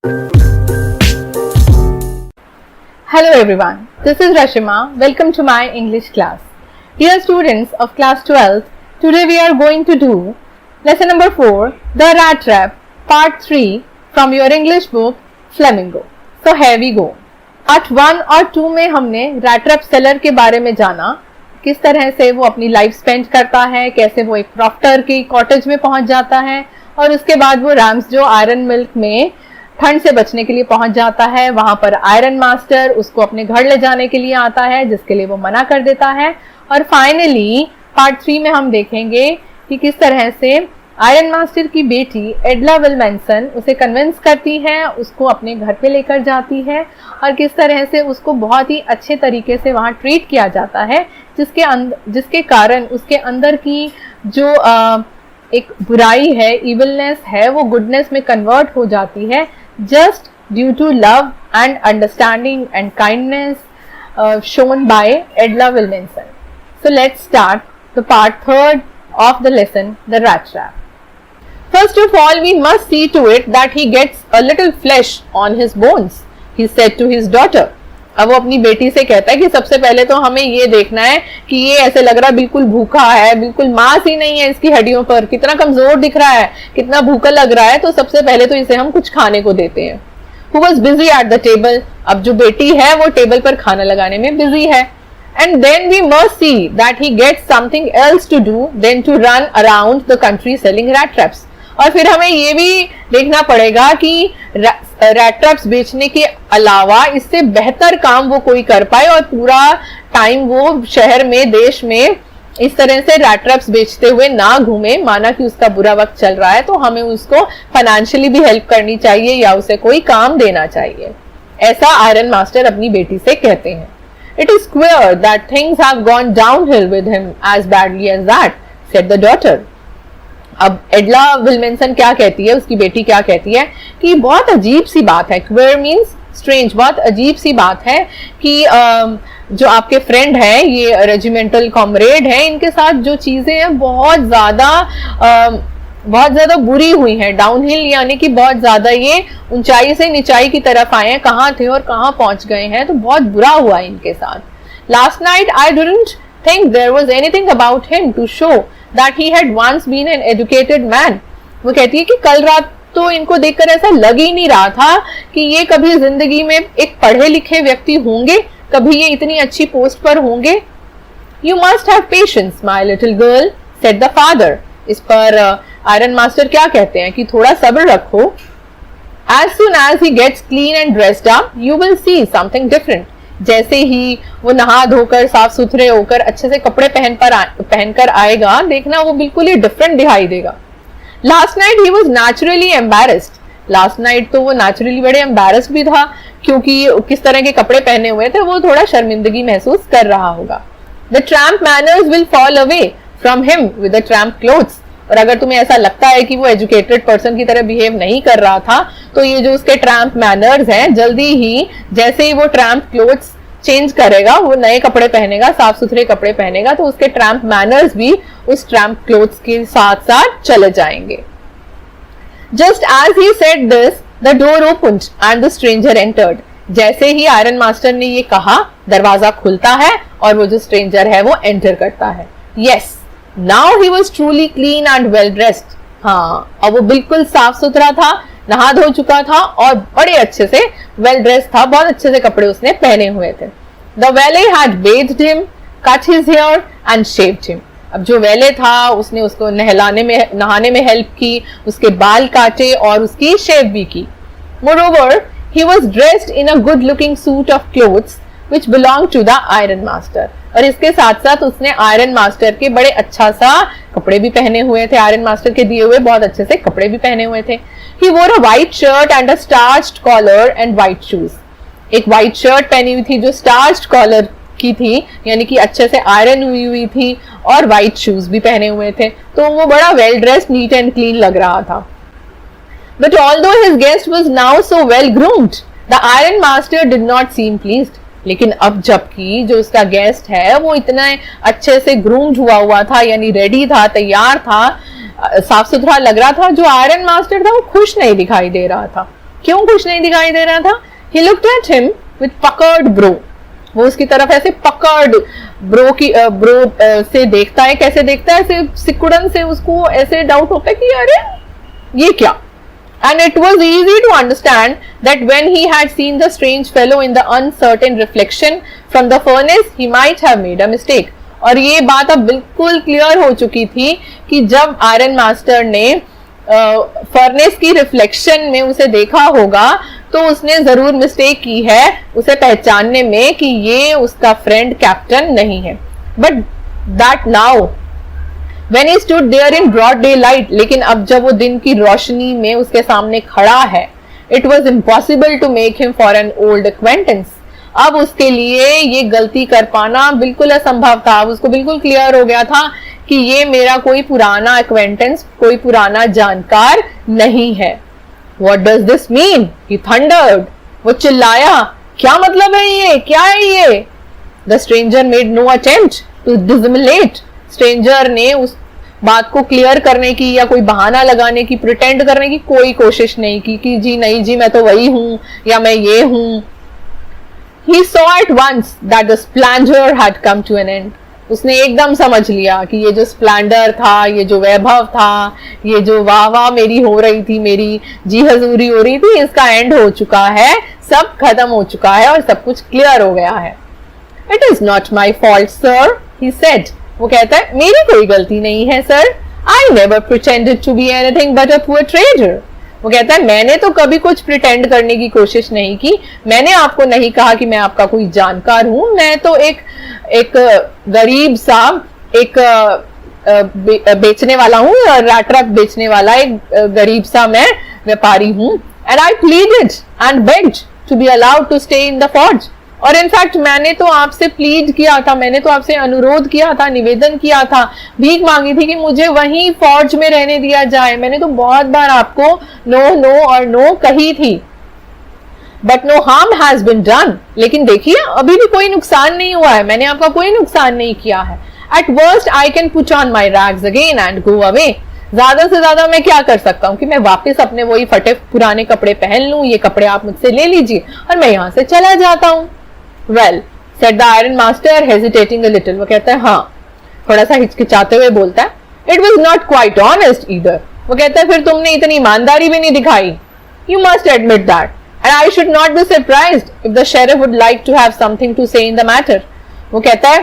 Hello everyone, this is Rashima. Welcome to my English class. Dear students of class 12th, today we are going to do lesson number 4, The Rat Trap, part 3 from your English book Flamingo. So here we go. Part 1 और 2 में हमने rat trap seller के बारे में जाना, किस तरह से वो अपनी लाइफ स्पेंड करता है, कैसे वो एक क्रॉफ्टर की कॉटेज में पहुंच जाता है और उसके बाद वो रैम्स जो आयरन मिल्क में ठंड से बचने के लिए पहुंच जाता है। वहां पर आयरन मास्टर उसको अपने घर ले जाने के लिए आता है, जिसके लिए वो मना कर देता है। और फाइनली पार्ट 3 में हम देखेंगे कि किस तरह से आयरन मास्टर की बेटी एडला विल्मेंसन उसे कन्विंस करती है, उसको अपने घर पे लेकर जाती है और किस तरह से उसको बहुत ही अच्छे तरीके से वहाँ ट्रीट किया जाता है, जिसके कारण उसके अंदर की जो एक बुराई है, इविलनेस है, वो गुडनेस में कन्वर्ट हो जाती है, just due to love and understanding and kindness shown by Edla Wilmenson. So let's start the part 3rd of the lesson, the rat trap. First of all, we must see to it that he gets a little flesh on his bones, he said to his daughter. अब वो अपनी बेटी से कहता है कि सबसे पहले तो हमें ये देखना है कि ये ऐसे लग रहा है बिल्कुल भूखा है, बिल्कुल मांस ही नहीं है इसकी हड्डियों पर, कितना कमजोर दिख रहा है, कितना भूखा लग रहा है, तो सबसे पहले तो इसे हम कुछ खाने को देते हैं। Who was busy at the table? अब जो बेटी है वो टेबल पर खाना लगाने में बिजी है। And then we must see that he gets something else to do than to run around the country selling rat traps. और फिर हमें ये भी देखना पड़ेगा कि रैट ट्रैप्स बेचने के अलावा इससे बेहतर काम वो कोई कर पाए और पूरा टाइम वो शहर में, देश में इस तरह से रैट ट्रैप्स बेचते हुए ना घूमे। माना कि उसका बुरा वक्त चल रहा है तो हमें उसको फाइनेंशियली भी हेल्प करनी चाहिए या उसे कोई काम देना चाहिए, ऐसा आयरन मास्टर अपनी बेटी से कहते हैं। It is clear that things have gone downhill with him as badly as that, said the daughter. अब एडला विल्मेंसन क्या कहती है, उसकी बेटी क्या कहती है कि बहुत अजीब सी बात है, क्वेयर मीन्स स्ट्रेंज, बहुत अजीब सी बात है कि जो आपके फ्रेंड हैं, ये रेजिमेंटल कॉमरेड हैं, इनके साथ जो चीजें हैं बहुत ज्यादा बुरी हुई हैं। डाउनहिल यानी कि बहुत ज्यादा ये ऊंचाई से निचाई की तरफ आए हैं, कहाँ थे और कहाँ पहुंच गए हैं, तो बहुत बुरा हुआ इनके साथ। Last night I didn't think there was anything about him to show that he had once been an educated man. वो कहती है कि कल रात तो इनको देखकर ऐसा लग ही नहीं रहा था कि ये कभी जिंदगी में एक पढ़े लिखे व्यक्ति होंगे, कभी ये इतनी अच्छी पोस्ट पर होंगे। You must have patience, my little girl, said the father. इस पर आयरन मास्टर क्या कहते हैं कि थोड़ा सब्र रखो। As soon as he gets clean and dressed up, you will see something different. जैसे ही वो नहा धोकर साफ सुथरे होकर अच्छे से कपड़े पहनकर आएगा, देखना वो बिल्कुल ही डिफरेंट दिखाई देगा। Last night he was naturally embarrassed. Last night तो वो नेचुरली बड़े एम्बेरस्ड भी था, क्योंकि किस तरह के कपड़े पहने हुए थे, वो थोड़ा शर्मिंदगी महसूस कर रहा होगा। The tramp manners will fall away from him with the tramp clothes. और अगर तुम्हें ऐसा लगता है कि वो एजुकेटेड पर्सन की तरह बिहेव नहीं कर रहा था, तो ये जो उसके ट्रैम्प मैनर्स हैं, जल्दी ही जैसे ही वो ट्रैम्प क्लोथ्स चेंज करेगा, वो नए कपड़े पहनेगा, साफ सुथरे कपड़े पहनेगा, तो उसके ट्रैम्प मैनर्स भी उस ट्रैम्प क्लोथ्स के साथ साथ चले जाएंगे। Just as he said this the door opened and the stranger entered. जैसे ही आयरन मास्टर ने ये कहा, दरवाजा खुलता है और वो जो स्ट्रेंजर है वो एंटर करता है। Yes, now he was truly clean and well dressed. हाँ, अब वो बिल्कुल साफ सुथरा था, नहा धो चुका था और बड़े अच्छे से वेल ड्रेस था, बहुत अच्छे से कपड़े उसने पहने हुए थे। The valet had bathed him, cut his hair and shaved him. अब जो वैले था उसने उसको नहाने में हेल्प की, उसके बाल काटे और उसकी शेव भी की। Moreover he was dressed in a good looking suit of clothes which belong to the iron master. और इसके साथ साथ उसने आयरन मास्टर के बड़े अच्छा सा कपड़े भी पहने हुए थे, आयरन मास्टर के दिए हुए बहुत अच्छे से कपड़े भी पहने हुए थे। He wore a white shirt and a starched collar and white shoes. एक white shirt पहनी हुई थी जो starched collar की थी, यानी कि अच्छे से आयरन हुई थी, और white shoes भी पहने हुए थे, तो वो बड़ा well dressed, neat and clean लग रहा था। But although his guest was now so well groomed, the iron master did not seem pleased. लेकिन अब जबकि जो उसका गेस्ट है वो इतना अच्छे से ग्रूम्ड हुआ था, यानी रेडी था, तैयार था, साफ सुथरा लग रहा था, जो आयरन मास्टर था वो खुश नहीं दिखाई दे रहा था। क्यों कुछ नहीं दिखाई दे रहा था? He looked at him with puckered brow. वो उसकी तरफ ऐसे पकड़ ब्रो से देखता है. कैसे देखता है? ऐसे सिकुड़न से उसको ऐसे डाउट होता है कि अरे ये क्या? And it was easy to understand that when he had seen the strange fellow in the uncertain reflection from the furnace, he might have made a mistake. और ये बात अब बिल्कुल क्लियर हो चुकी थी कि जब आयरन मास्टर ने फर्नेस की रिफ्लेक्शन में उसे देखा होगा तो उसने जरूर मिस्टेक की है उसे पहचानने में कि ये उसका फ्रेंड कैप्टन नहीं है. But that now When he stood there in broad daylight, लेकिन अब जब वो दिन की रोशनी में उसके सामने खड़ा है, it was impossible to make him for an old acquaintance. अब उसके लिए ये गलती कर पाना बिल्कुल असंभव था. अब उसको बिल्कुल क्लियर हो गया था कि ये मेरा कोई पुराना acquaintance, कोई पुराना जानकार नहीं है. What does this mean? He thundered. वो चिल्लाया. क्या मतलब है ये? क्या है ये? The stranger made no attempt to dissimulate. Stranger ने उस बात को क्लियर करने की या कोई बहाना लगाने की, प्रिटेंड करने की कोई कोशिश नहीं की कि जी नहीं जी मैं तो वही हूं या मैं ये हूं. He saw at once that the splendor had come to an end. उसने एकदम समझ लिया कि ये जो स्प्लेंडर था, ये जो वैभव था, ये जो वाह वाह मेरी हो रही थी, मेरी जी हजूरी हो रही थी, इसका एंड हो चुका है, सब खत्म हो चुका है और सब कुछ क्लियर हो गया है. It is not my fault, sir, he said. वो कहता है मेरी कोई गलती नहीं है sir. I never pretended to be anything but a poor trader. वो कहता है मैंने तो कभी कुछ प्रिटेंड करने की कोशिश नहीं की. मैंने आपको नहीं कहा कि मैं आपका कोई जानकार हूं. मैं तो एक गरीब सा एक बेचने वाला हूँ, रैट बेचने वाला एक गरीब सा मैं व्यापारी हूँ. And I pleaded and begged to be allowed to stay in the forge. और इनफैक्ट मैंने तो आपसे प्लीड किया था, मैंने तो आपसे अनुरोध किया था, निवेदन किया था, भीख मांगी थी कि मुझे वहीं फौज में रहने दिया जाए. मैंने तो बहुत बार आपको नो नो और नो कही थी. But no harm has been done. लेकिन देखिए अभी भी कोई नुकसान नहीं हुआ है. मैंने आपका कोई नुकसान नहीं किया है. Eight worst I can put on my rags again and go away. ज्यादा से ज्यादा मैं क्या कर सकता हूँ कि मैं वापस अपने वही फटे पुराने कपड़े पहन लूं. ये कपड़े आप मुझसे ले लीजिए और मैं यहाँ से चला जाता हूँ. Well, said the iron master, hesitating a little. वो कहता है हाँ, थोड़ा सा हिचकिचाते हुए बोलता है. It was not quite honest either. वो कहता है फिर तुमने इतनी ईमानदारी भी नहीं दिखाई. You must admit that. And I should not be surprised if the sheriff would like to have something to say in the matter. वो कहता है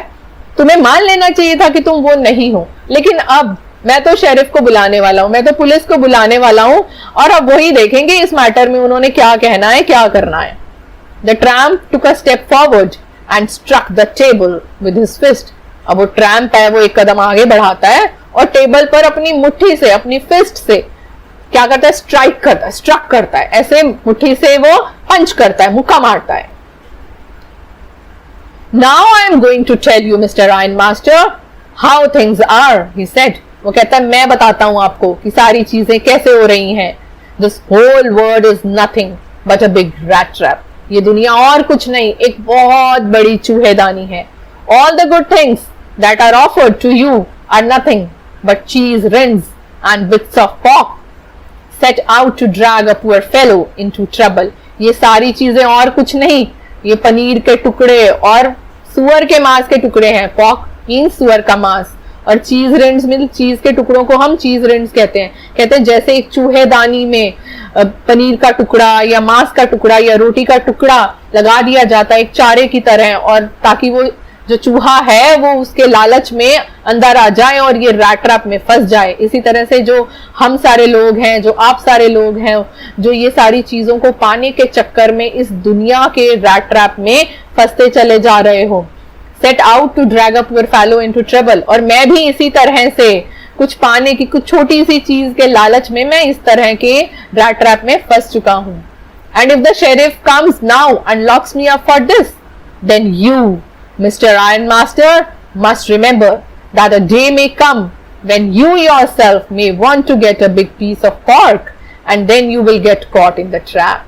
तुम्हें मान लेना चाहिए था कि तुम वो नहीं हो, लेकिन अब मैं तो शेरिफ को बुलाने वाला हूँ, मैं तो पुलिस को बुलाने वाला हूँ और अब वही देखेंगे इस मैटर में उन्होंने क्या कहना है, क्या करना है. The tramp took a step forward and struck the table with his fist. अब वो ट्रैम्प है, वो एक कदम आगे बढ़ाता है और टेबल पर अपनी मुट्ठी से, अपनी फिस्ट से क्या करता है? स्ट्राइक करता है, स्ट्रक करता है. ऐसे मुट्ठी से वो पंच करता है, मुक्का मारता है. Now I am going to tell you, Mr. Ironmaster, how things are, he said. वो कहता है मैं बताता हूं आपको कि सारी चीजें कैसे हो रही हैं. This whole world is nothing but a big rat trap. ये दुनिया और कुछ नहीं, एक बहुत बड़ी चूहेदानी है. All the good things that are offered to you are nothing but cheese rinds and bits of pork set out to drag a poor fellow into trouble. ये सारी चीजें और कुछ नहीं, ये पनीर के टुकड़े और सुअर के मांस के टुकड़े हैं. pork means सुअर का मांस और चीज रिंड्स में चीज के टुकड़ों को हम चीज रिंड्स कहते हैं. जैसे एक चूहेदानी में पनीर का टुकड़ा या मांस का टुकड़ा या रोटी का टुकड़ा लगा दिया जाता है एक चारे की तरह, और ताकि वो जो चूहा है वो उसके लालच में अंदर आ जाए और ये रैट ट्रैप में फंस जाए. इसी तरह से जो हम सारे लोग हैं, जो आप सारे लोग हैं, जो ये सारी चीजों को पाने के चक्कर में इस दुनिया के रैट ट्रैप में फंसते चले जा रहे हो. Set out to drag a poor fellow into trouble. और मैं भी इसी तरह से कुछ पाने की, कुछ छोटी सी चीज के लालच में मैं इस तरह के रैट ट्रैप में फंस चुका हूं. And if the sheriff comes now and locks me up for this, then you Mr. Ironmaster must remember that a day may come when you yourself may want to get a big piece of pork and then you will get caught in the trap.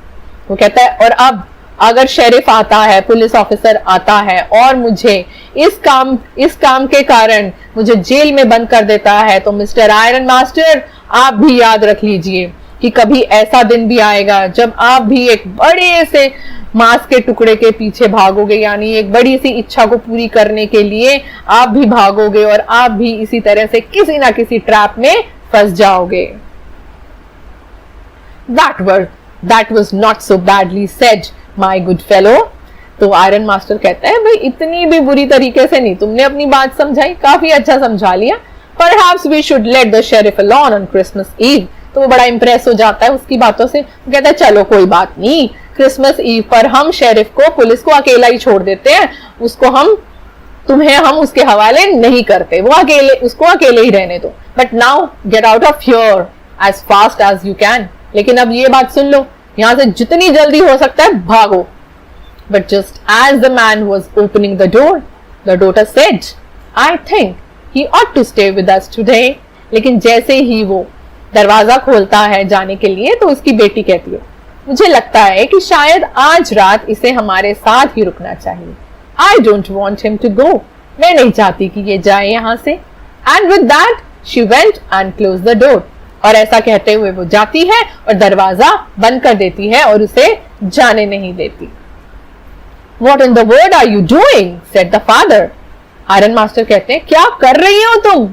वो कहता है और अब अगर sheriff आता है, police officer आता है और मुझे इस काम के कारण मुझे जेल में बंद कर देता है, तो मिस्टर आयरन मास्टर आप भी याद रख लीजिए कि कभी ऐसा दिन भी आएगा जब आप भी एक बड़े से मांस के टुकड़े के पीछे भागोगे, यानी एक बड़ी सी इच्छा को पूरी करने के लिए आप भी भागोगे और आप भी इसी तरह से किसी ना किसी ट्रैप में फंस जाओगे। That was not so badly said, my good fellow। तो आयरन मास्टर कहता है, भाई इतनी भी बुरी तरीके से नहीं, तुमने अपनी बात समझाई, काफी अच्छा समझा लिया। Perhaps we should let the sheriff alone on Christmas Eve। तो वो बड़ा इंप्रेस हो जाता है उसकी बातों से, वो कहता है चलो कोई बात नहीं, क्रिसमस ईव पर हम शेरिफ को, पुलिस को अकेला ही छोड़ देते हैं, उसको हम उसके हवाले नहीं करते, उसको अकेले ही रहने दो। But now get out of here as fast as you can. लेकिन अब ये बात सुन लो, यहां से जितनी जल्दी हो सकता है भागो। But just as the man was opening the daughter said, I think he ought to stay with us today. लेकिन जैसे ही वो दरवाजा खोलता है जाने के लिए, तो उसकी बेटी कहती है, मुझे लगता है कि शायद आज रात इसे हमारे साथ ही रुकना चाहिए। I don't want him to go. मैं नहीं चाहती कि ये जाए यहाँ से। And with that she went and close the door. और ऐसा कहते हुए वो जाती है और दरवाजा बंद कर देती है और उसे जाने नहीं देती। What in the world are you doing? said the father। Iron master कहते हैं, क्या कर रही हो तुम?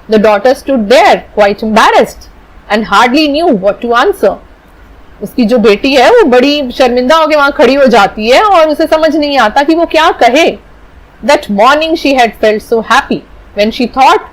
The daughter stood there quite embarrassed and hardly knew what to answer। उसकी जो बेटी है वो बड़ी शर्मिंदा होकर वहां खड़ी हो जाती है और उसे समझ नहीं आता कि वो क्या कहे। That morning she had felt so happy when she thought,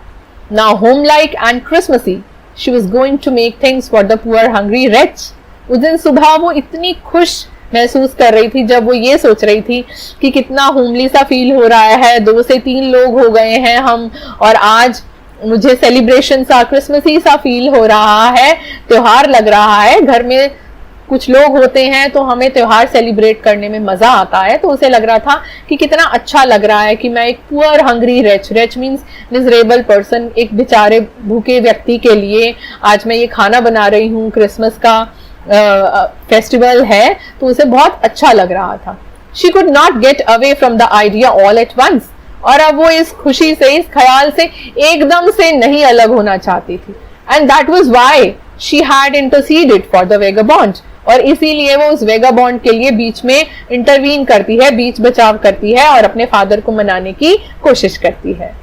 now homelike and Christmassy, she was going to make things for the poor hungry wretch। उस दिन सुबह वो इतनी खुश महसूस कर रही थी जब वो ये सोच रही थी कि कितना होमली सा फील हो रहा है, 2 से 3 लोग हो गए हैं हम, और आज मुझे सेलिब्रेशन सा, क्रिसमसी सा फील हो रहा है, त्योहार लग रहा है, घर में कुछ लोग होते हैं तो हमें त्योहार सेलिब्रेट करने में मजा आता है। तो उसे लग रहा था कि कितना अच्छा लग रहा है कि मैं एक poor hungry reach means miserable person, एक बेचारे भूखे व्यक्ति के लिए आज मैं ये खाना बना रही हूँ, क्रिसमस का फेस्टिवल है, तो उसे बहुत अच्छा लग रहा था। She could not get away from the idea all at once. और अब वो इस खुशी से, इस ख्याल से एकदम से नहीं अलग होना चाहती थी। And that was why she had interceded for the vagabond. और इसीलिए वो उस वेगाबॉन्ड के लिए बीच में इंटरवीन करती है, बीच बचाव करती है और अपने फादर को मनाने की कोशिश करती है।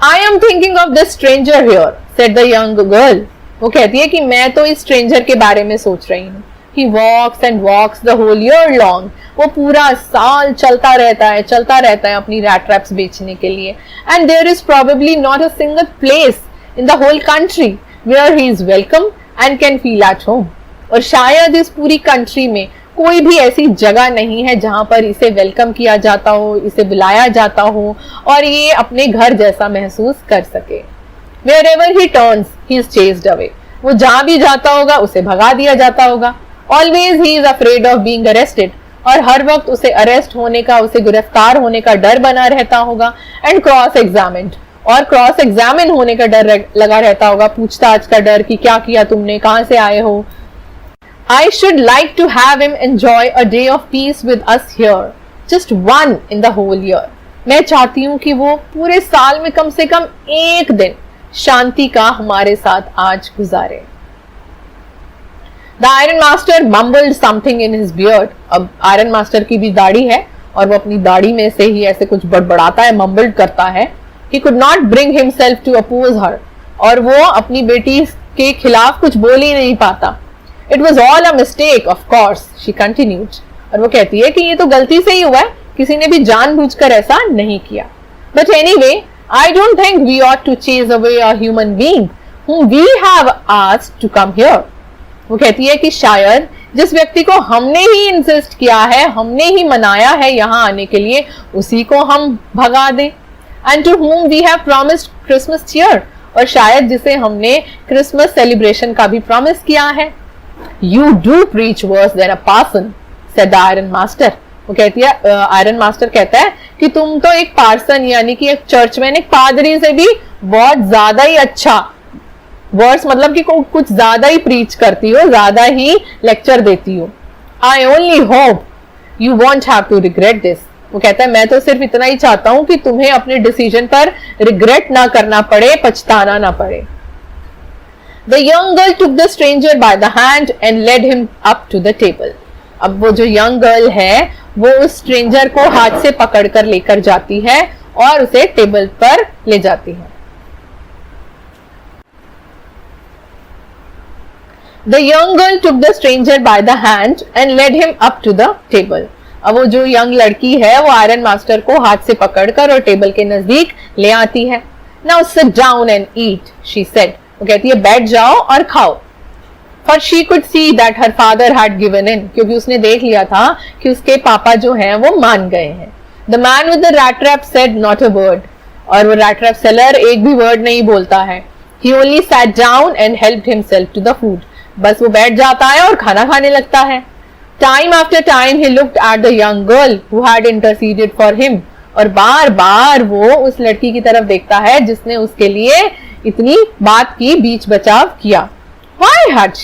I am thinking of the stranger here, said the young girl. वो कहती है कि मैं तो इस स्ट्रेंजर के बारे में सोच रही हूँ। He walks and walks the whole year long। वो पूरा साल चलता रहता है अपनी rat traps बेचने के लिए। And there is probably not a single place in the whole country where he is welcome and can feel at home। और शायद इस पूरी कंट्री में कोई भी ऐसी जगह नहीं है जहां पर इसे वेलकम किया जाता हो, इसे बुलाया जाता हो और ये अपने घर जैसा महसूस कर सके। Wherever he turns, he is chased away। वो जहां भी जाता होगा उसे भगा दिया जाता होगा। Always he is afraid of being arrested। और हर वक्त उसे अरेस्ट होने का, उसे गिरफ्तार होने का डर बना रहता होगा। And cross examined। और क्रॉस एग्जामिन होने का डर लगा रहता होगा, पूछताछ का डर कि क्या किया तुमने, कहां से आए हो। I should like to have him enjoy a day of peace with us here, just one in the whole year। मैं चाहती हूँ कि वो पूरे साल में कम से कम एक दिन शांति का हमारे साथ आज गुजारे। The Iron Master mumbled something in his beard। अब आयरन मास्टर की भी दाढ़ी है और वो अपनी दाढ़ी में से ही ऐसे कुछ बड़बड़ाता है, मम्बल्ड करता है। He could not bring himself to oppose her। और वो अपनी बेटी के खिलाफ कुछ बोल ही नहीं पाता। It was all a mistake, of course, she continued। और वो कहती है कि ये तो गलती से ही हुआ है, किसी ने भी जानबूझकर ऐसा नहीं किया। But anyway, I don't think we ought to chase away a human being whom we have asked to come here। वो कहती है कि शायद जिस व्यक्ति को हमने ही इंसिस्ट किया है, हमने ही मनाया है यहाँ आने के लिए, उसी को हम भगा दें। And to whom we have promised Christmas cheer। और शायद जिसे हमने क्रिसमस सेलिब्रेशन का भी प्रॉमिस किया है। You do preach worse than a parson, said the Iron Master। वो कहती है, आयरन मास्टर कहता है कि तुम तो एक पार्सन यानी कि एक चर्चमैन, एक पादरी से भी बहुत ज्यादा ही अच्छा, वर्स मतलब कि कुछ ज्यादा ही प्रीच करती हो, ज्यादा ही लेक्चर देती हो। I only hope you won't have to regret this। वो कहता है मैं तो सिर्फ इतना ही चाहता हूं कि तुम्हें अपने डिसीजन पर रिग्रेट ना करना पड़े, पछताना ना पड़े। The young girl took the stranger by the hand and led him up to the table. अब वो जो young girl है वो उस stranger को हाथ से पकड़कर लेकर जाती है और उसे टेबल पर ले जाती है. The young girl took the stranger by the hand and led him up to the table. अब वो जो यंग लड़की है वो आयरन मास्टर को हाथ से पकड़कर और टेबल के नजदीक ले आती है. Now sit down and eat, she said. वो कहती है बैठ जाओ और खाओ. For she could see that her father had given in, क्योंकि उसने देख लिया था कि उसके पापा जो हैं वो मान गए हैं. The man with the rat trap said not a word. और वो rat trap seller एक भी word नहीं बोलता है. He only sat down and helped himself to the food. बस वो बैठ जाता है और खाना खाने लगता है. Time after time he looked at the young girl who had interceded for him. और बार बार वो उस लड़की की तरफ देखता है जिसने उसके लिए इतनी बात की, बीच बचाव किया. Why had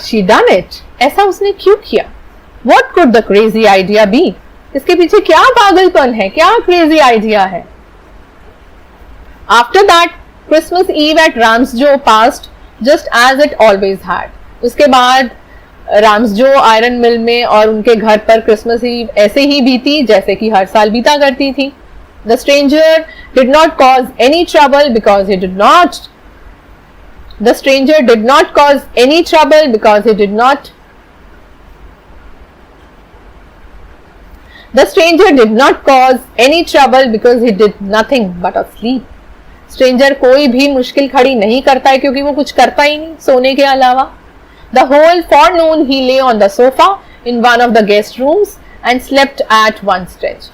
she done it? ऐसा उसने क्यों किया? What could the crazy idea be? इसके पीछे क्या पागलपन है, क्या crazy idea है? After that, Christmas Eve at Ramsjo passed just as it always had. उसके बाद राम्सजो आयरन मिल में और उनके घर पर क्रिसमस ईव ऐसे ही बीती जैसे कि हर साल बीता करती थी. The stranger did not cause any trouble because he did not. The stranger did not cause any trouble because he did not. The stranger did not cause any trouble because he did nothing but asleep. Stranger कोई भी मुश्किल खड़ी नहीं करता है क्योंकि वो कुछ करता ही नहीं सोने के अलावा. The whole forenoon he lay on the sofa in one of the guest rooms and slept at one stretch.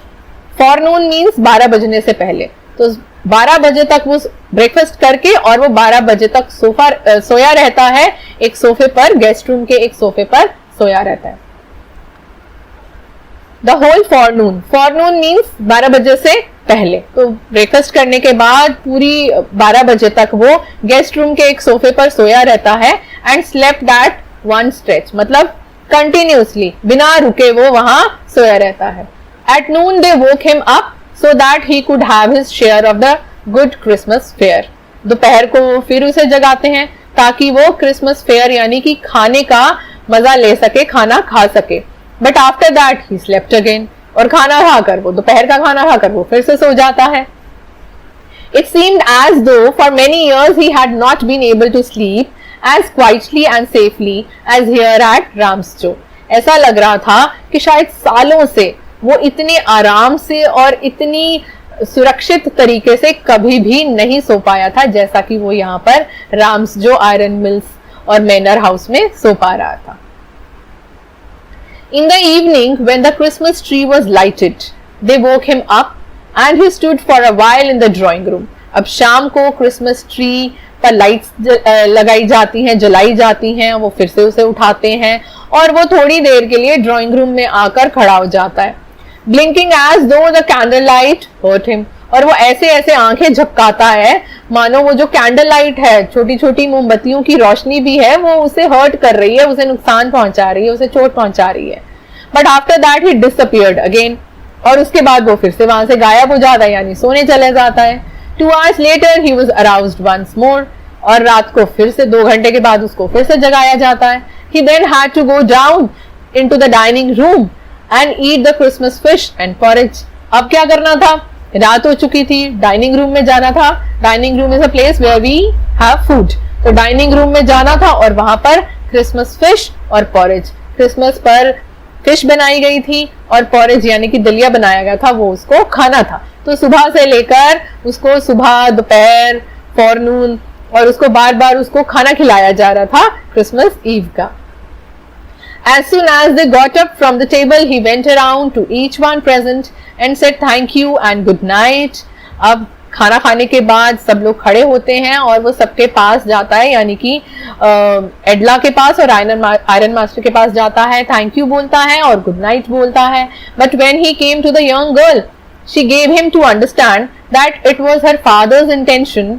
Forenoon means 12 बजने से पहले. तो 12 बजे तक वो ब्रेकफास्ट करके और वो 12 बजे तक सोया रहता है एक सोफे पर, गेस्ट रूम के एक सोफे पर सोया रहता है. The whole forenoon. Forenoon means 12 बजे से पहले. तो ब्रेकफास्ट करने के बाद पूरी 12 बजे तक वो गेस्ट रूम के एक सोफे पर सोया रहता है and slept at one stretch, मतलब कंटिन्यूसली बिना रुके वो वहां सोया रहता है. At noon they woke him up so that he could have his share of the good Christmas fair. दोपहर को वो फिर उसे जगाते हैं ताकि वो क्रिसमस फेयर यानी कि खाने का मजा ले सके, खाना खा सके. But after that he slept again. और खाना खाकर वो दोपहर का खाना खाकर वो फिर से सो जाता है. It seemed as though for many years he had not been able to sleep as quietly and safely as here at Ramsjo. ऐसा लग रहा था कि शायद सालों से वो इतने आराम से और इतनी सुरक्षित तरीके से कभी भी नहीं सो पाया था जैसा कि वो यहाँ पर राम्सजो आयरन मिल्स और मैनर हाउस में सो पा रहा था. In the evening, when the Christmas tree was lighted, they woke him up and he stood for a while in the drawing room. अब शाम को क्रिसमस ट्री पर लाइट्स लगाई जाती हैं, जलाई जाती हैं, वो फिर से उसे उठाते हैं और वो थोड़ी देर के लिए ड्राइंग रूम में आकर खड़ा हो जाता है. Blinking as though the candlelight hurt him. और वो ऐसे ऐसे आंखें झपकाता है मानो वो जो कैंडल लाइट है, छोटी छोटी मोमबत्तियों की रोशनी भी है, वो उसे हर्ट कर रही है, उसे नुकसान पहुंचा रही है, उसे चोट पहुंचा रही है. But after that he disappeared again. और उसके बाद वो फिर से वहां से गायब हो जाता है यानी सोने चले जाता है. 2 hours later he was aroused once more. और रात को फिर से 2 घंटे के बाद उसको फिर से जगाया जाता है. He then had to go down into the dining room and eat the Christmas fish and porridge. अब क्या करना था? रात हो चुकी थी, डाइनिंग रूम में जाना था. Dining room is a place where we have food. तो डाइनिंग रूम में जाना था और वहां पर क्रिसमस फिश और पॉरेज, क्रिसमस पर फिश बनाई गई थी और पॉरेज यानी कि दलिया बनाया गया था, वो उसको खाना था. तो सुबह से लेकर उसको सुबह, दोपहर, फॉरनून और उसको बार बार उसको खाना खिलाया जा रहा था क्रिसमस ईव का. As soon as they got up from the table, he went around to each one present and said thank you and good night. अब खाना खाने के बाद सब लोग खड़े होते हैं और वो सबके पास जाता है यानी कि एडला के पास और आयरन मास्टर के पास जाता है, थैंक यू बोलता है और गुड नाइट बोलता है. But when he came to the young girl, she gave him to understand that it was her father's intention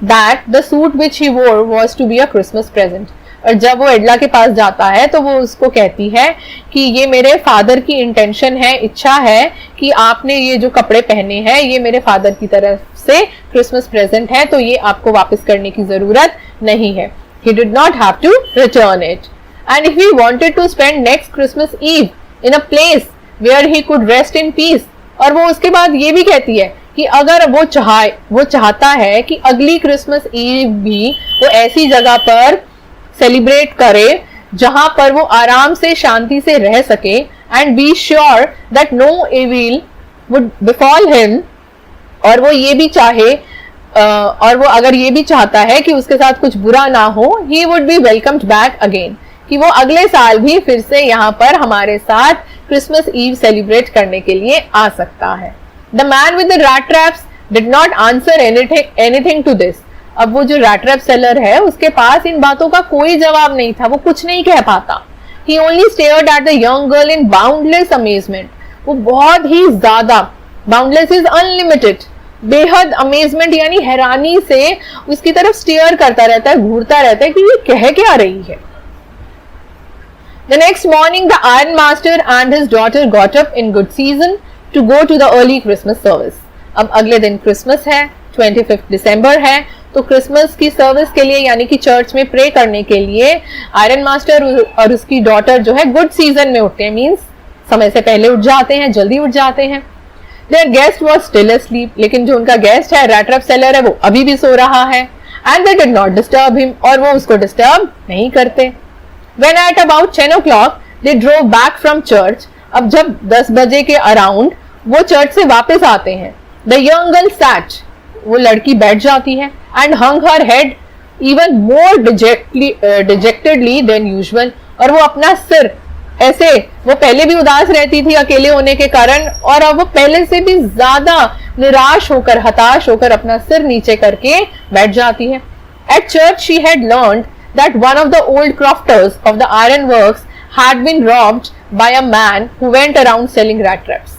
that the suit which he wore was to be a Christmas present. और जब वो एडला के पास जाता है तो वो उसको कहती है कि ये मेरे फादर की इंटेंशन है, इच्छा है कि आपने ये जो कपड़े पहने हैं ये मेरे फादर की तरफ से क्रिसमस प्रेजेंट है, तो ये आपको वापस करने की जरूरत नहीं है. He did not have to return it. And if he wanted to spend next Christmas Eve in a place where he could rest in peace, और वो उसके बाद ये भी कहती है कि अगर वो चाहता है कि अगली क्रिसमस ईव भी वो ऐसी जगह पर सेलिब्रेट करे जहां पर वो आराम से शांति से रह सके, and be sure that no evil would befall him, और वो ये भी चाहे और वो अगर ये भी चाहता है कि उसके साथ कुछ बुरा ना हो, he would be welcomed back again, कि वो अगले साल भी फिर से यहाँ पर हमारे साथ क्रिसमस ईव सेलिब्रेट करने के लिए आ सकता है. The man with the rat traps did not answer anything to this. अब वो जो रैट ट्रैप सेलर है उसके पास इन बातों का कोई जवाब नहीं था, वो कुछ नहीं कह पाता. He only stared at the young girl in boundless amazement. वो बहुत ही ज्यादा, बाउंडलेस इज अनलिमिटेड, बेहद अमेजमेंट यानी हैरानी से उसकी तरफ स्टेयर करता रहता है, घूरता रहता है कि ये कह क्या रही है. The next morning, the iron master and his daughter got up in good season to go to the early Christmas service. अब अगले दिन क्रिसमस है, 25 दिसंबर है, तो क्रिसमस की सर्विस के लिए यानी कि चर्च में प्रे करने के लिए आयरन मास्टर और उसकी डॉटर जो है गुड सीजन में उठते हैं, मीन्स समय से पहले उठ जाते हैं, जल्दी उठ जाते हैं. Their guest was still asleep, लेकिन जो उनका गेस्ट है, रैट ट्रैप सेलर है, वो अभी भी सो रहा है. And they did not disturb him, और वो उसको डिस्टर्ब नहीं करते. When at about 10 o'clock they drove back from church, अब जब 10 बजे के अराउंड वो चर्च से वापस आते हैं. The young girl sat, वो लड़की बैठ जाती है, and hung her head even more dejectedly than usual, और वो अपना सिर ऐसे, वो पहले भी उदास रहती थी अकेले होने के कारण, और अब वो पहले से भी ज्यादा निराश होकर, हताश होकर अपना सिर नीचे करके बैठ जाती है. At church she had learned that one of the old crofters of the iron works had been robbed by a man who went around selling rat traps.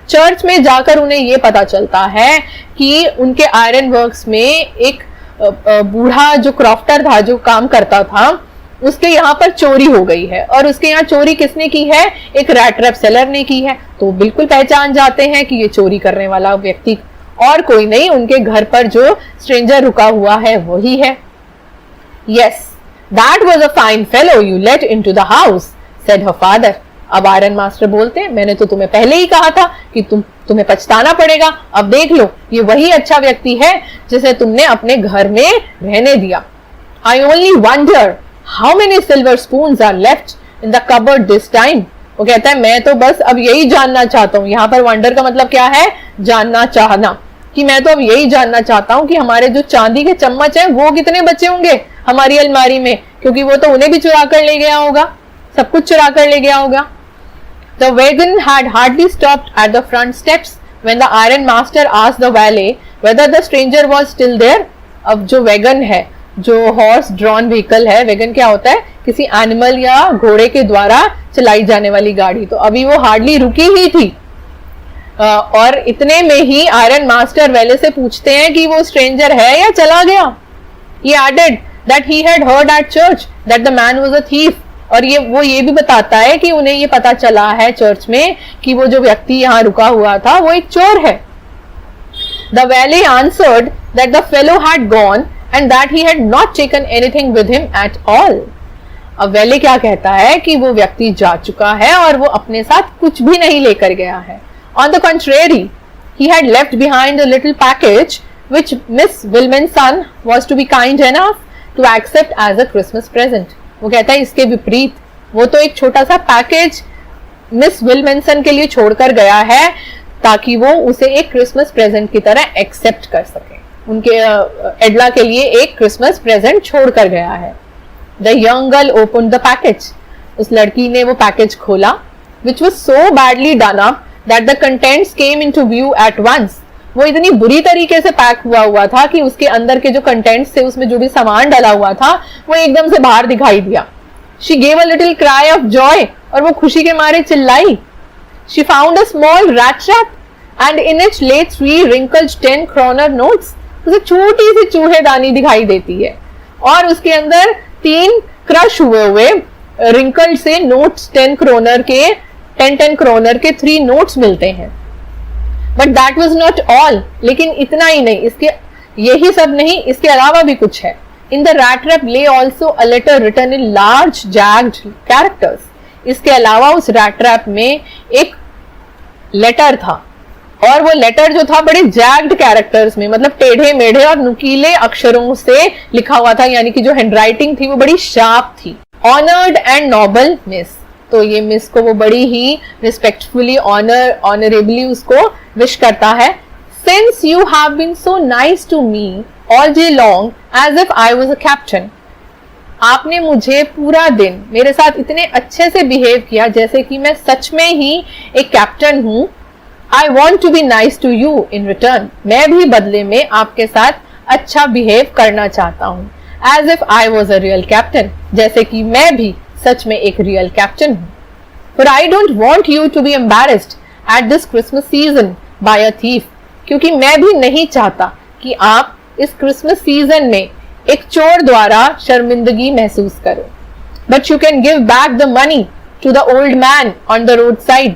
Church में जाकर उन्हें ये पता चलता है कि उनके आयरन वर्क्स में एक बूढ़ा जो क्रॉफ्टर था, जो काम करता था, उसके यहाँ पर चोरी हो गई है. और उसके यहाँ चोरी किसने की है? एक रैट ट्रैप सेलर ने की है. तो बिल्कुल पहचान जाते हैं कि ये चोरी करने वाला व्यक्ति और कोई नहीं, उनके घर पर जो स्ट्रेंजर रुका हुआ है वही है. Yes, that was a fine fellow you let into the house, said her father. अब आयरन मास्टर बोलते हैं, मैंने तो तुम्हें पहले ही कहा था कि तुम्हें पछताना पड़ेगा. अब देख लो, ये वही अच्छा व्यक्ति है जिसे तुमने अपने घर में रहने दिया. I only wonder how many silver spoons are left in the cupboard this time. वो कहता है, मैं तो बस अब यही जानना चाहता हूँ. यहाँ पर वंडर का मतलब क्या है? जानना चाहना. कि मैं तो अब यही जानना चाहता हूँ कि हमारे जो चांदी के चम्मच हैं वो कितने बचे होंगे हमारी अलमारी में, क्योंकि वो तो उन्हें भी चुरा कर ले गया होगा, सब कुछ चुरा कर ले गया होगा. The wagon had hardly stopped at the front steps when the iron master asked the valet whether the stranger was still there. अब जो वैगन है, जो हॉर्स ड्रॉन व्हीकल है, वैगन क्या होता है? किसी एनिमल या घोड़े के द्वारा चलाई जाने वाली गाड़ी. तो अभी वो हार्डली रुकी ही थी, और इतने में ही आयरन मास्टर वेले से पूछते हैं कि वो स्ट्रेंजर है या चला गया. He added that he had heard at church that the man was a thief. और वो ये भी बताता है कि उन्हें ये पता चला है चर्च में कि वो जो व्यक्ति यहाँ रुका हुआ था वो एक चोर है. The valet answered that the fellow had gone and that he had not taken anything with him at all. अब वेले क्या कहता है कि वो व्यक्ति जा चुका है और वो अपने साथ कुछ भी नहीं लेकर गया है. On the contrary, he had left behind a little package which Miss Wilmenson was to be kind enough to accept as a Christmas present. वो कहता है इसके विपरीत, वो तो एक छोटा सा पैकेज मिस विलमेंसन के लिए छोड़कर गया है ताकि वो उसे एक क्रिसमस प्रेजेंट की तरह एक्सेप्ट कर सके. उनके एडला के लिए एक क्रिसमस प्रेजेंट छोड़कर गया है. The young girl opened the package. उस लड़की ने वो पैकेज खोला, which was so badly done up that the contents came into view at once. वो इतनी बुरी तरीके से पैक हुआ था कि उसके अंदर के जो कंटेंट्स थे, उसमें जो भी सामान डाला हुआ था, वो एकदम से बाहर दिखाई दिया. She gave a little cry of joy, और वो खुशी के मारे चिल्लाई. She found a small rat trap and in it lay 3 wrinkled 10 kroner notes. उसे छोटी सी चूहेदानी दिखाई देती है और उसके अंदर 3 क्रश हुए रिंकल्ड से नोट्स 10 क्रोनर के 10 क्रोनर के 3 नोट्स मिलते हैं. But that was not all, लेकिन इतना ही नहीं, इसके यही सब नहीं, इसके अलावा भी कुछ है. In the rat trap lay also a letter written in large jagged characters. इसके अलावा उस रैट ट्रैप में एक लेटर था, और वो लेटर जो था बड़े जैग्ड कैरेक्टर्स में, मतलब टेढ़े मेढ़े और नुकीले अक्षरों से लिखा हुआ था, यानी कि जो हैंडराइटिंग थी वो बड़ी शार्प थी. ऑनर्ड एंड नोबल मिस, तो ये मिस को वो बड़ी ही रिस्पेक्टफुली ऑनरेबली उसको विश करता है. Since you have been so nice to me all day long as if I was a captain. आपने मुझे पूरा दिन मेरे साथ इतने अच्छे से बिहेव किया जैसे कि मैं सच में ही एक कैप्टन हूं. I want to be nice to you in return. मैं भी बदले में आपके साथ अच्छा बिहेव करना चाहता हूं. As if I was a real captain, जैसे कि मैं भी सच में एक रियल कैप्टन हूं. For I don't want you to be embarrassed at this Christmas season by a thief. क्योंकि मैं भी नहीं चाहता कि आप इस क्रिसमस सीजन में एक चोर द्वारा शर्मिंदगी महसूस करो. But you can give back the money to the old man on the road side.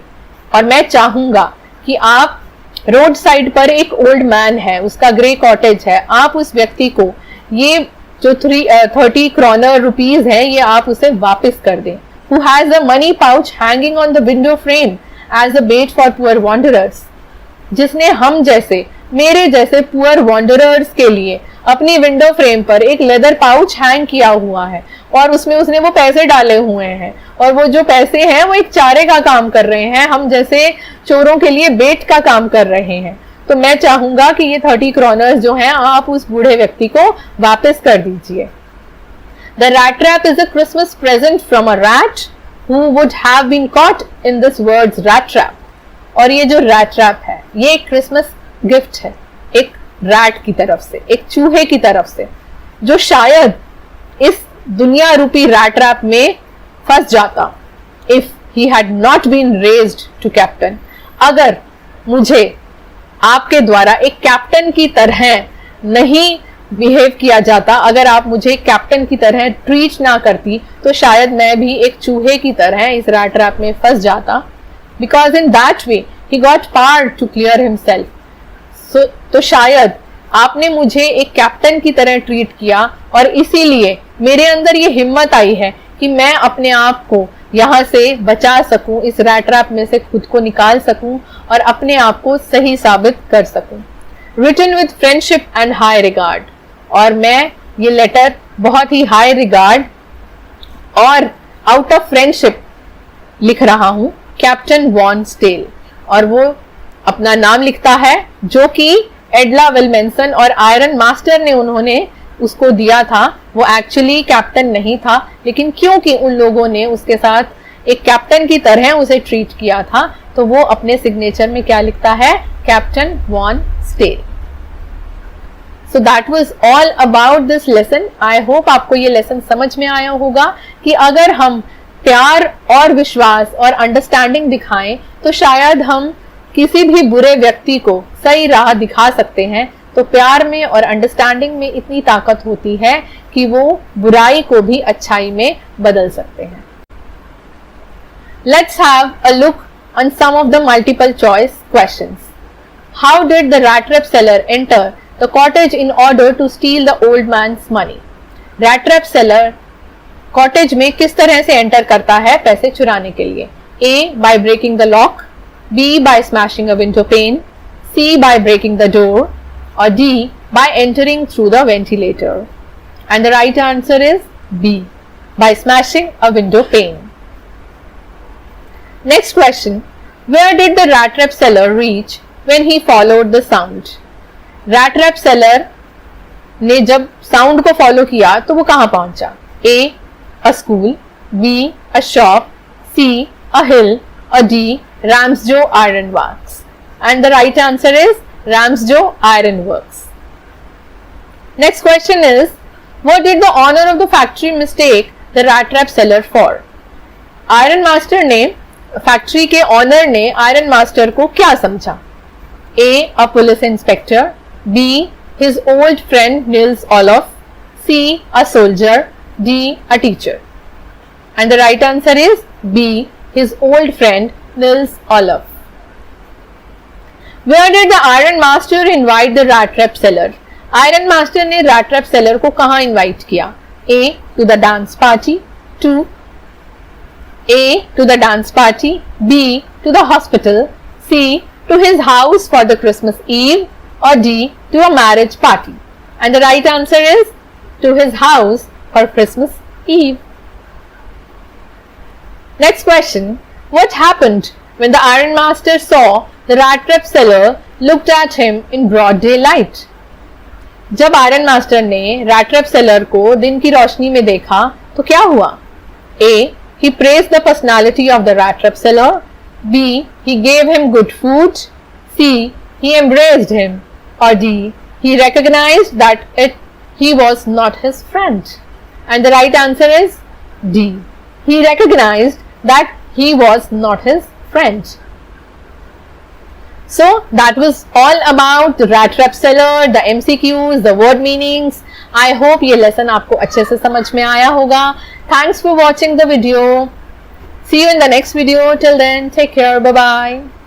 और मैं चाहूंगा कि आप रोड साइड पर एक ओल्ड मैन है, उसका ग्रे कॉटेज है, आप उस व्यक्ति को ये जो 30 क्रॉनर रुपीज है ये आप उसे वापस कर दें. Who has a money pouch hanging on the window frame as a bait for poor wanderers. जिसने हम जैसे, मेरे जैसे पुअर वॉन्डरर्स के लिए अपनी विंडो फ्रेम पर एक लेदर पाउच हैंग किया हुआ है, और उसमें उसने वो पैसे डाले हुए हैं, और वो जो पैसे हैं वो एक चारे का काम कर रहे हैं, हम जैसे चोरों के लिए बेट का काम कर रहे हैं. तो मैं चाहूंगा कि ये 30 क्रॉनर्स जो हैं आप उस बूढ़े व्यक्ति को वापस कर दीजिए. The rat trap is a Christmas present from a rat who would have been caught in this word's rat trap. और ये जो rat trap है ये एक क्रिसमस गिफ्ट है एक रैट की तरफ से, एक चूहे की तरफ से, जो शायद इस दुनिया रूपी रैट ट्रैप में फंस जाता if he had not been raised to captain. अगर मुझे आपके द्वारा एक कैप्टन की तरह नहीं बिहेव किया जाता, अगर आप मुझे कैप्टन की तरह ट्रीट ना करती, तो शायद मैं भी एक चूहे की तरह इस रैट ट्रैप में फंस जाता. Because in that way he got power to clear himself. तो शायद आपने मुझे एक कैप्टन की तरह ट्रीट किया, और इसीलिए मेरे अंदर ये हिम्मत आई है कि मैं अपने आप को यहाँ से बचा सकूं, इस रैट ट्रैप में से खुद को निकाल सकूं और अपने आप को सही साबित कर सकूं. Written with friendship and high regard. और मैं ये लेटर बहुत ही हाई रिगार्ड और आउट ऑफ फ्रेंडशिप लिख रहा हूं कैप्टन वॉन स्टेल. और वो अपना नाम लिखता है जो कि एडला विल्मेंसन और आयरन मास्टर ने उन्होंने उसको दिया था. वो एक्चुअली कैप्टन नहीं था, लेकिन क्योंकि उन लोगों ने उसके साथ एक कैप्टन की तरह उसे ट्रीट किया था, तो वो अपने सिग्नेचर में क्या लिखता है, captain von Stahle. So that was all about this lesson. I hope आपको ये लेसन समझ में आया होगा कि अगर हम प्यार और विश्वास और अंडरस्टैंडिंग दिखाएं तो शायद हम किसी भी बुरे व्यक्ति को सही राह दिखा सकते हैं. तो प्यार में और अंडरस्टैंडिंग में इतनी ताकत होती है कि वो बुराई को भी अच्छाई में बदल सकते हैं. Let's have a look on some of the multiple choice questions. How did the rat trap seller enter the cottage in order to steal the old man's money? Rat trap seller cottage में किस तरह से enter करता है पैसे चुराने के लिए? A. By breaking the lock. B. By smashing a window pane. C. By breaking the door. Or D. By entering through the ventilator. And the right answer is B. By smashing a window pane. Next question. Where did the rat trap seller reach when he followed the sound? Rat trap seller ने जब sound को follow किया तो वो कहां पहुंचा? A. A school. B. A shop. C. A hill. Or D. Ramsjo Iron Works. And the right answer is Ramsjo Iron Works. Next question is, what did the owner of the factory mistake the rat trap seller for? Iron Master ने, factory के honour ने iron master को क्या समझा? A. A police inspector. B. His old friend Nils Olof. C. A soldier. D. A teacher. And the right answer is B. His old friend Nils Olof. Where did the iron master invite the rat trap seller? Iron master ने rat trap seller को कहाँ invite किया? A. To the dance party. 2. A. To the dance party. B. To the hospital. C. To his house for the Christmas Eve. Or D. To a marriage party. And the right answer is to his house for Christmas Eve. Next question. What happened when the iron master saw the rat trap seller looked at him in broad daylight? जब iron master ने rat trap seller को दिन की रोशनी में देखा तो क्या हुआ? A. He praised the personality of the rat trap seller. B. He gave him good food. C. He embraced him. Or D. He recognized that he was not his friend. And the right answer is D. He recognized that he was not his friend. So that was all about the rat trap seller, the MCQs, the word meanings. I hope ये lesson आपको अच्छे से समझ में आया होगा. Thanks for watching the video. See you in the next video. Till then, take care. Bye bye.